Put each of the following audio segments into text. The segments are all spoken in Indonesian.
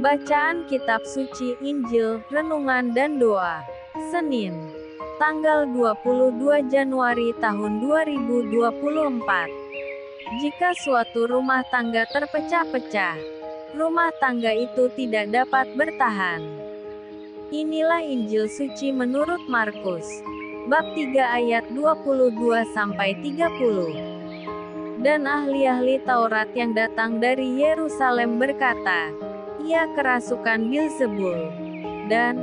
Bacaan Kitab Suci, Injil, Renungan dan Doa. Senin, tanggal 22 Januari tahun 2024. Jika suatu rumah tangga terpecah-pecah, rumah tangga itu tidak dapat bertahan. Inilah Injil Suci menurut Markus, bab 3 ayat 22-30. Dan ahli-ahli Taurat yang datang dari Yerusalem berkata, "Ia kerasukan Bilzebul, dan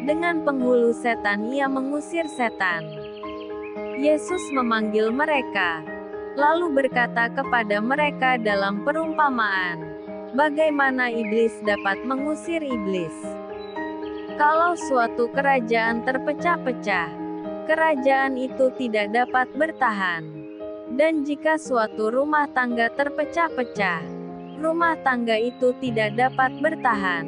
dengan penghulu setan ia mengusir setan." Yesus memanggil mereka, lalu berkata kepada mereka dalam perumpamaan, bagaimana iblis dapat mengusir iblis. Kalau suatu kerajaan terpecah-pecah, kerajaan itu tidak dapat bertahan. Dan jika suatu rumah tangga terpecah-pecah, rumah tangga itu tidak dapat bertahan.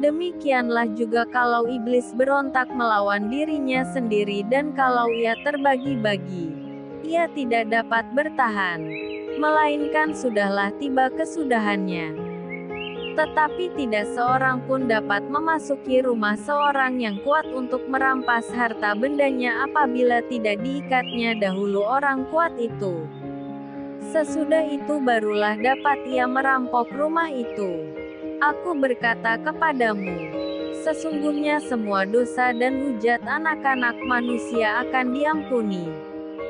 Demikianlah juga kalau iblis berontak melawan dirinya sendiri dan kalau ia terbagi-bagi, ia tidak dapat bertahan, melainkan sudahlah tiba kesudahannya. Tetapi tidak seorang pun dapat memasuki rumah seorang yang kuat untuk merampas harta bendanya apabila tidak diikatnya dahulu orang kuat itu. Sesudah itu barulah dapat ia merampok rumah itu. Aku berkata kepadamu, sesungguhnya semua dosa dan hujat anak-anak manusia akan diampuni.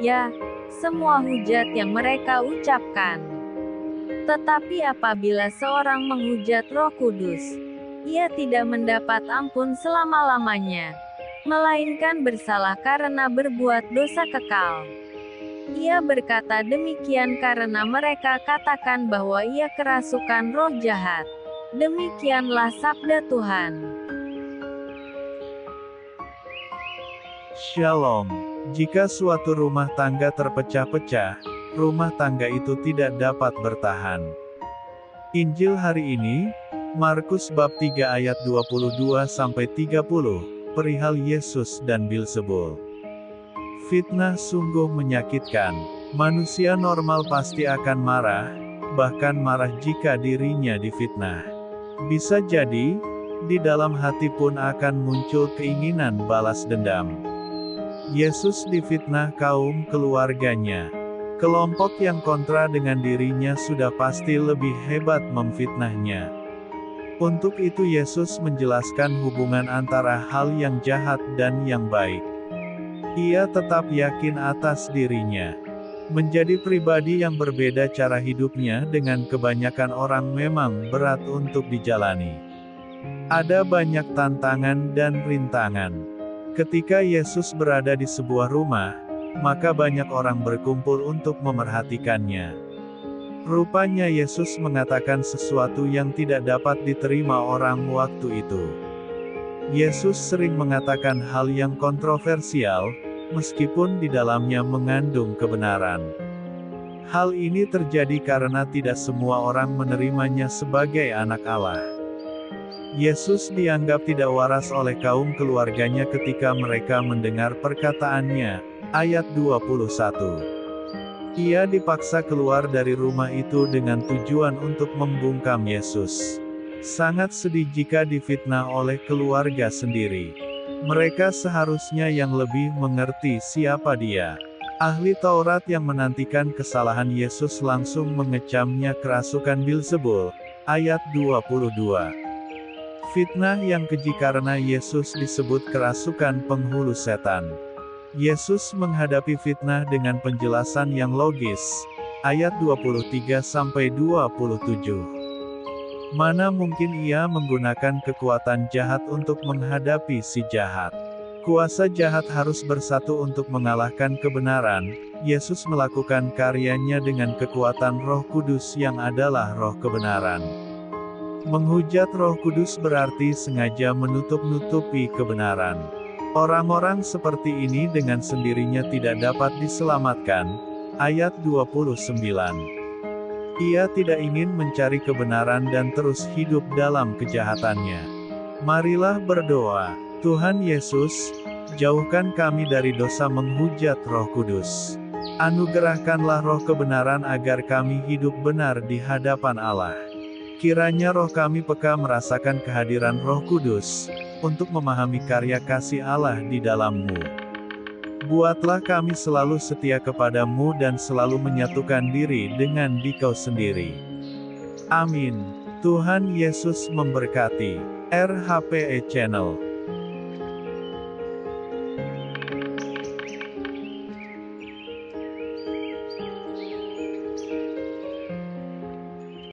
Ya, semua hujat yang mereka ucapkan. Tetapi apabila seorang menghujat Roh Kudus, ia tidak mendapat ampun selama-lamanya, melainkan bersalah karena berbuat dosa kekal. Ia berkata demikian karena mereka katakan bahwa ia kerasukan roh jahat. Demikianlah sabda Tuhan. Shalom. Jika suatu rumah tangga terpecah-pecah, rumah tangga itu tidak dapat bertahan. Injil hari ini, Markus bab 3 ayat 22-30, perihal Yesus dan Bilzebul. Fitnah sungguh menyakitkan. Manusia normal pasti akan marah, bahkan marah jika dirinya difitnah. Bisa jadi, di dalam hati pun akan muncul keinginan balas dendam. Yesus difitnah kaum keluarganya. Kelompok yang kontra dengan dirinya sudah pasti lebih hebat memfitnahnya. Untuk itu Yesus menjelaskan hubungan antara hal yang jahat dan yang baik. Ia tetap yakin atas dirinya. Menjadi pribadi yang berbeda cara hidupnya dengan kebanyakan orang memang berat untuk dijalani. Ada banyak tantangan dan rintangan. Ketika Yesus berada di sebuah rumah, maka banyak orang berkumpul untuk memerhatikannya. Rupanya Yesus mengatakan sesuatu yang tidak dapat diterima orang waktu itu. Yesus sering mengatakan hal yang kontroversial, meskipun di dalamnya mengandung kebenaran. Hal ini terjadi karena tidak semua orang menerimanya sebagai anak Allah. Yesus dianggap tidak waras oleh kaum keluarganya ketika mereka mendengar perkataannya. Ayat 21. Ia dipaksa keluar dari rumah itu dengan tujuan untuk membungkam Yesus. Sangat sedih jika difitnah oleh keluarga sendiri. Mereka seharusnya yang lebih mengerti siapa dia. Ahli Taurat yang menantikan kesalahan Yesus langsung mengecamnya kerasukan Bilzebul. Ayat 22. Fitnah yang keji karena Yesus disebut kerasukan penghulu setan. Yesus menghadapi fitnah dengan penjelasan yang logis. Ayat 23-27. Mana mungkin ia menggunakan kekuatan jahat untuk menghadapi si jahat. Kuasa jahat harus bersatu untuk mengalahkan kebenaran. Yesus melakukan karyanya dengan kekuatan Roh Kudus yang adalah roh kebenaran. Menghujat Roh Kudus berarti sengaja menutup-nutupi kebenaran. Orang-orang seperti ini dengan sendirinya tidak dapat diselamatkan. Ayat 29. Ia tidak ingin mencari kebenaran dan terus hidup dalam kejahatannya. Marilah berdoa. Tuhan Yesus, jauhkan kami dari dosa menghujat Roh Kudus. Anugerahkanlah roh kebenaran agar kami hidup benar di hadapan Allah. Kiranya roh kami peka merasakan kehadiran Roh Kudus, untuk memahami karya kasih Allah di dalam-Mu. Buatlah kami selalu setia kepadamu dan selalu menyatukan diri dengan Dikau sendiri. Amin. Tuhan Yesus memberkati. RHPE Channel.